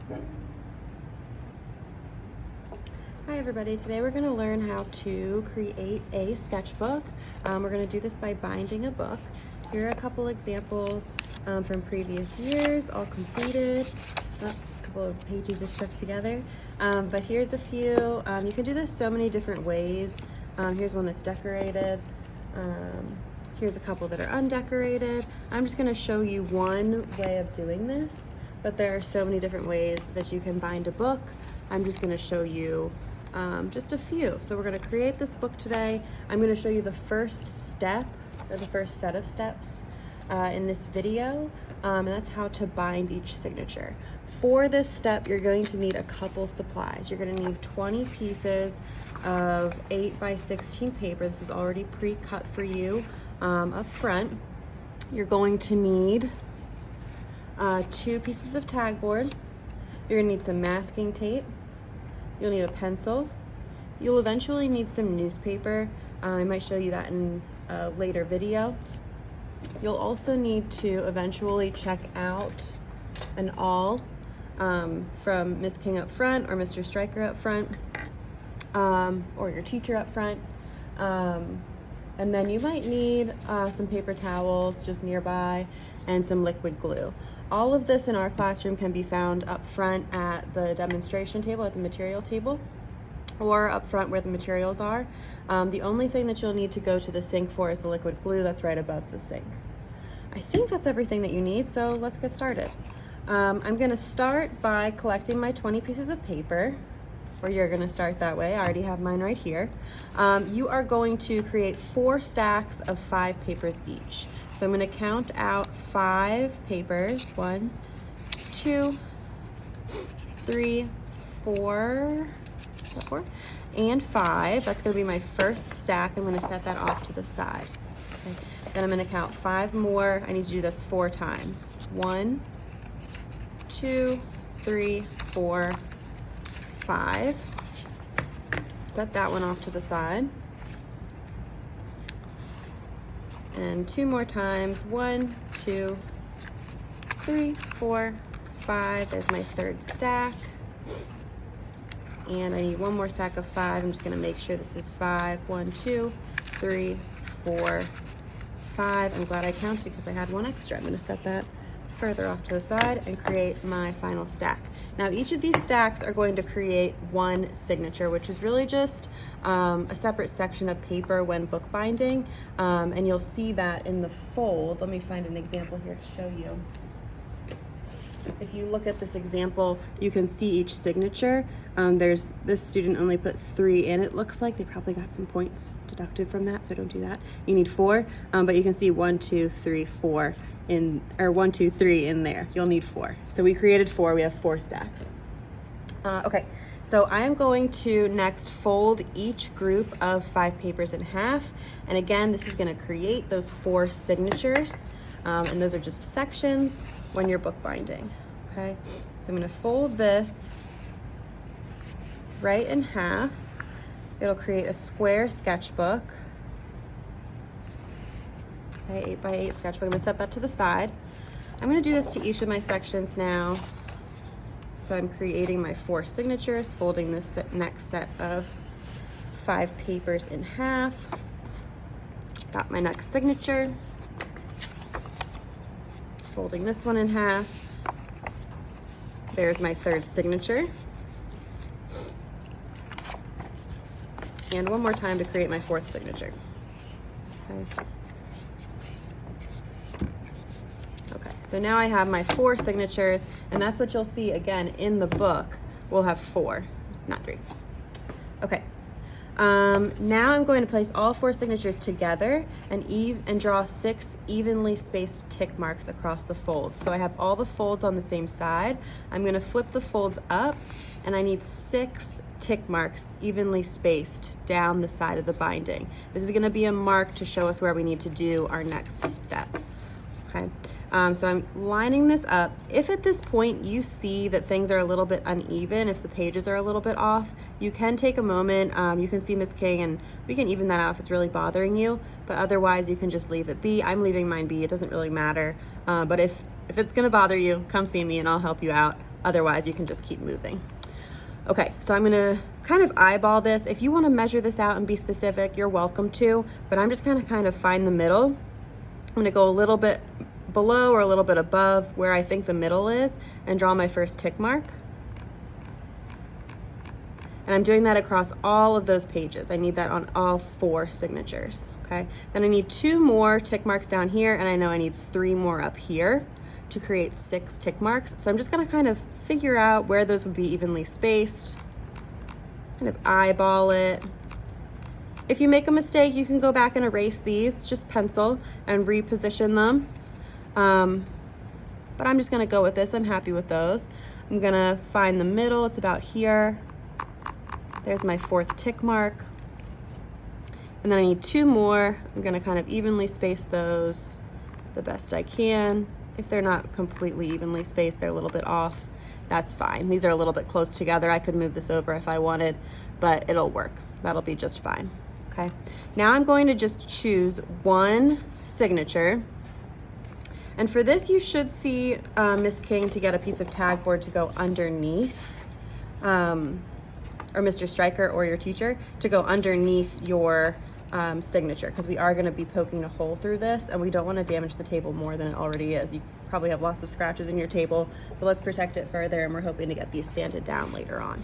Hi everybody, today we're going to learn how to create a sketchbook. We're going to do this by binding a book. Here are a couple examples from previous years, all completed. A couple of pages are stuck together, but here's a few. You can do this so many different ways. Here's one that's decorated. Here's a couple that are undecorated. I'm just going to show you one way of doing this, but there are so many different ways that you can bind a book. I'm just going to show you just a few. So we're going to create this book today. I'm going to show you the first step, or the first set of steps in this video, and that's how to bind each signature. For this step, you're going to need a couple supplies. You're going to need 20 pieces of 8 by 16 paper. This is already pre-cut for you up front. You're going to need 2 pieces of tag board. You're going to need some masking tape. You'll need a pencil. You'll eventually need some newspaper. I might show you that in a later video. You'll also need to eventually check out an awl from Miss King up front, or Mr. Stryker up front, or your teacher up front. And then you might need some paper towels just nearby and some liquid glue. All of this in our classroom can be found up front at the demonstration table, at the material table, or up front where the materials are. The only thing that you'll need to go to the sink for is the liquid glue that's right above the sink. I think that's everything that you need, so let's get started. I'm gonna start by collecting my 20 pieces of paper, or you're gonna start that way. I already have mine right here. You are going to create 4 stacks of 5 papers each. So I'm going to count out 5 papers. 1, 2, 3, 4, is that 4? And 5. That's going to be my first stack. I'm going to set that off to the side. Okay. Then I'm going to count 5 more. I need to do this 4 times. 1, 2, 3, 4, 5. Set that one off to the side. And 2 more times. 1, 2, 3, 4, 5. There's my 3rd stack. And I need 1 more stack of 5. I'm just going to make sure this is 5. 1, 2, 3, 4, 5. I'm glad I counted because I had 1 extra. I'm going to set that further off to the side and create my final stack. Now each of these stacks are going to create 1 signature, which is really just a separate section of paper when bookbinding, and you'll see that in the fold. Let me find an example here to show you. If you look at this example, you can see each signature. There's this student only put 3 in. It looks like they probably got some points deducted from that, so don't do that. You need 4, but you can see 1, 2, 3, 4 in, or 1, 2, 3 in there. You'll need 4. So we created 4. We have 4 stacks. Okay, so I am going to next fold each group of 5 papers in half, and again, this is going to create those 4 signatures, and those are just sections when you're bookbinding. Okay, so I'm going to fold this right in half. It'll create a square sketchbook. Okay, 8 by 8 sketchbook. I'm going to set that to the side. I'm going to do this to each of my sections now. So I'm creating my 4 signatures, folding this next set of 5 papers in half. Got my next signature. Folding this one in half. There's my 3rd signature. And 1 more time to create my 4th signature. Okay. Okay, so now I have my 4 signatures, and that's what you'll see again in the book. We'll have 4, not 3. Okay. Now I'm going to place all 4 signatures together and draw 6 evenly spaced tick marks across the folds. So I have all the folds on the same side. I'm going to flip the folds up, and I need 6 tick marks evenly spaced down the side of the binding. This is going to be a mark to show us where we need to do our next step. Okay. So I'm lining this up. If at this point you see that things are a little bit uneven, if the pages are a little bit off, you can take a moment. You can see Miss King and we can even that out if it's really bothering you, but otherwise you can just leave it be. I'm leaving mine be, it doesn't really matter. But if it's gonna bother you, come see me and I'll help you out. Otherwise, you can just keep moving. Okay, so I'm gonna kind of eyeball this. If you wanna measure this out and be specific, you're welcome to, but I'm just gonna kind of find the middle. I'm gonna go a little bit below or a little bit above where I think the middle is and draw my first tick mark. And I'm doing that across all of those pages. I need that on all 4 signatures, okay? Then I need 2 more tick marks down here, and I know I need 3 more up here to create 6 tick marks. So I'm just gonna kind of figure out where those would be evenly spaced, kind of eyeball it. If you make a mistake, you can go back and erase these, just pencil and reposition them. But I'm just gonna go with this. I'm happy with those. I'm gonna find the middle, it's about here. There's my 4th tick mark. And then I need 2 more. I'm gonna kind of evenly space those the best I can. If they're not completely evenly spaced, they're a little bit off, that's fine. These are a little bit close together. I could move this over if I wanted, but it'll work. That'll be just fine, okay? Now I'm going to just choose 1 signature. And for this, you should see Miss King to get a piece of tag board to go underneath, or Mr. Stryker or your teacher to go underneath your signature, because we are going to be poking a hole through this and we don't want to damage the table more than it already is. You probably have lots of scratches in your table, but let's protect it further, and we're hoping to get these sanded down later on.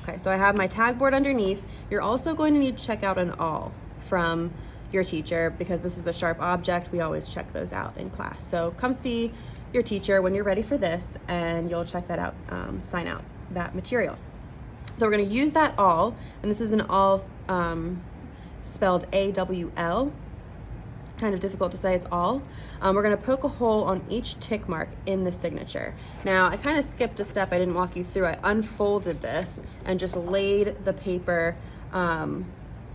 Okay, so I have my tag board underneath. You're also going to need to check out an awl from your teacher, because this is a sharp object. We always check those out in class. So come see your teacher when you're ready for this, and you'll check that out, sign out that material. So we're going to use that awl, and this is an awl spelled A-W-L. Kind of difficult to say, it's awl. We're going to poke a hole on each tick mark in the signature. Now, I kind of skipped a step I didn't walk you through. I unfolded this and just laid the paper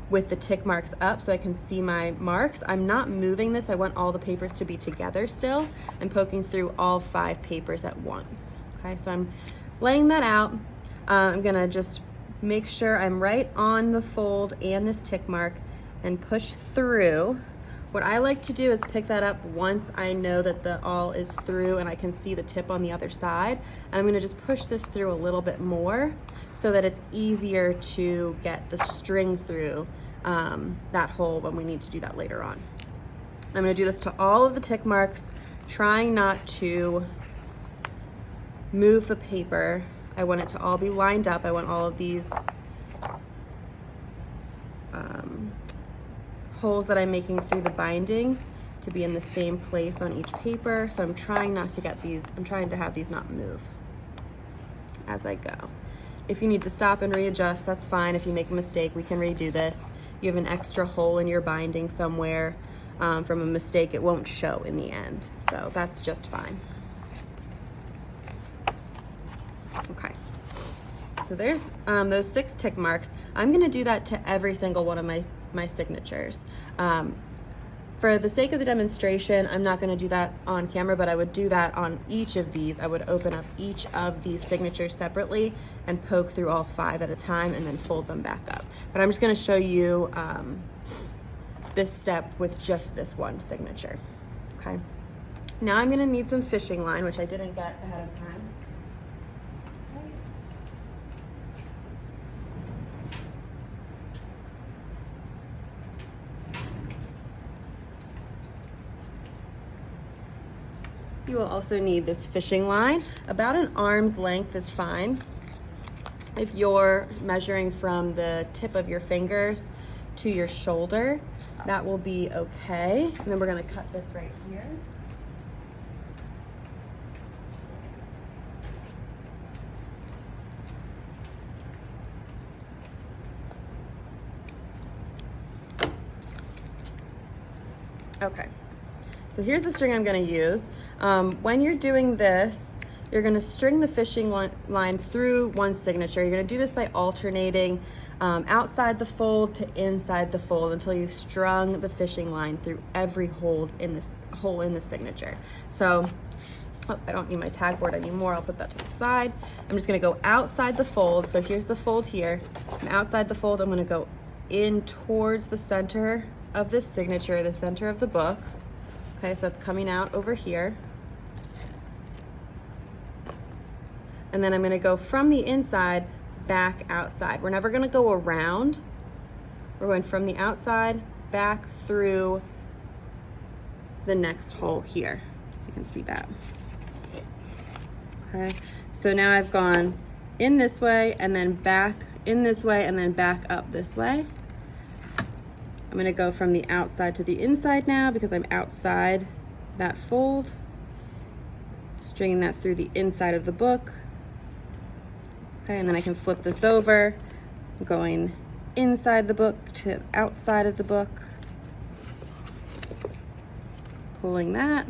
with the tick marks up so I can see my marks. I'm not moving this. I want all the papers to be together still. I'm poking through all 5 papers at once. Okay, so I'm laying that out. I'm gonna just make sure I'm right on the fold and this tick mark and push through. What I like to do is pick that up once I know that the awl is through and I can see the tip on the other side. And I'm gonna just push this through a little bit more so that it's easier to get the string through that hole when we need to do that later on. I'm gonna do this to all of the tick marks, trying not to move the paper. I want it to all be lined up. I want all of these holes that I'm making through the binding to be in the same place on each paper. So I'm trying not to get these, I'm trying to have these not move as I go. If you need to stop and readjust, that's fine. If you make a mistake, we can redo this. You have an extra hole in your binding somewhere from a mistake, it won't show in the end. So that's just fine. Okay, so there's those 6 tick marks. I'm gonna do that to every single one of my signatures. For the sake of the demonstration, I'm not gonna do that on camera, but I would do that on each of these. I would open up each of these signatures separately and poke through all 5 at a time and then fold them back up. But I'm just gonna show you this step with just this one signature, okay? Now I'm gonna need some fishing line, which I didn't get ahead of time. You will also need this fishing line. About an arm's length is fine. If you're measuring from the tip of your fingers to your shoulder, that will be okay. And then we're gonna cut this right here. Okay, so here's the string I'm gonna use. When you're doing this, you're gonna string the fishing line through one signature. You're gonna do this by alternating outside the fold to inside the fold until you've strung the fishing line through every hole in the signature. So, oh, I don't need my tag board anymore. I'll put that to the side. I'm just gonna go outside the fold. So here's the fold here. And outside the fold, I'm gonna go in towards the center of this signature, the center of the book. Okay, so that's coming out over here. and then I'm gonna go from the inside back outside. We're never gonna go around. We're going from the outside back through the next hole here. You can see that. Okay, so now I've gone in this way and then back in this way and then back up this way. I'm gonna go from the outside to the inside now because I'm outside that fold. Stringing that through the inside of the book. Okay, and then I can flip this over, going inside the book to outside of the book. Pulling that.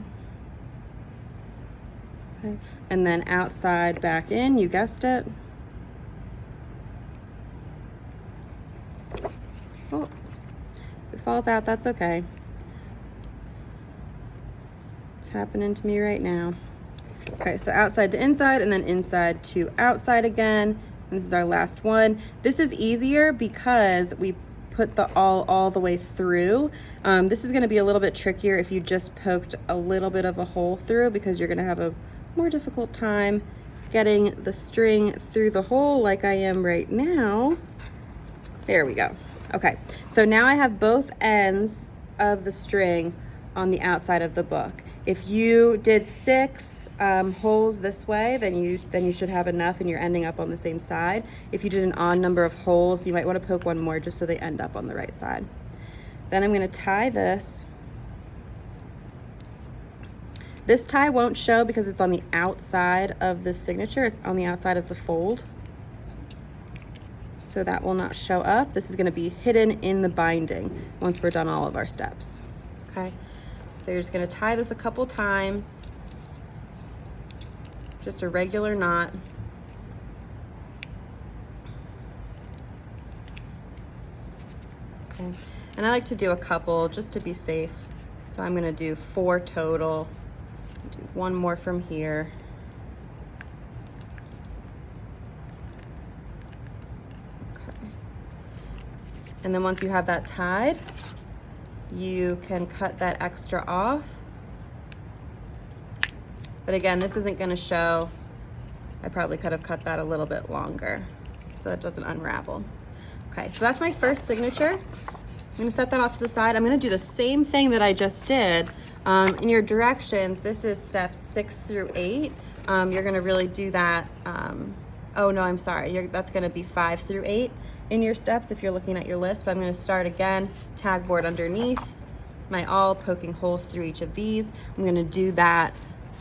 Okay, and then outside back in, you guessed it. Oh, if it falls out, that's okay. It's happening to me right now. Okay, so outside to inside and then inside to outside again. And this is our last one. This is easier because we put the all the way through. This is gonna be a little bit trickier if you just poked a little bit of a hole through, because you're gonna have a more difficult time getting the string through the hole like I am right now. There we go. Okay, so now I have both ends of the string on the outside of the book. If you did 6 holes this way, then you should have enough and you're ending up on the same side. If you did an odd number of holes, you might want to poke one more just so they end up on the right side. Then I'm going to tie this. This tie won't show because it's on the outside of the signature. It's on the outside of the fold. So that will not show up. This is going to be hidden in the binding once we're done all of our steps. Okay, so you're just going to tie this a couple times. Just a regular knot. Okay. And I like to do a couple just to be safe. So I'm going to do 4 total. Do one more from here. Okay. And then once you have that tied, you can cut that extra off. But again, this isn't going to show. I probably could have cut that a little bit longer so that it doesn't unravel. Okay, so that's my first signature. I'm going to set that off to the side. I'm going to do the same thing that I just did. In your directions, this is steps 6 through 8. You're going to really do that. Oh no, I'm sorry. That's going to be 5 through 8 in your steps if you're looking at your list. But I'm going to start again, tag board underneath, my awl, poking holes through each of these. I'm going to do that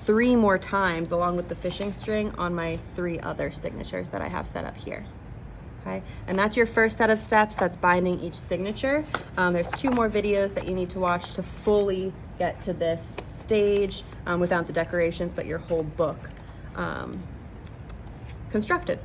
3 more times along with the fishing string on my 3 other signatures that I have set up here. Okay, and that's your first set of steps. That's binding each signature. There's 2 more videos that you need to watch to fully get to this stage without the decorations, but your whole book constructed.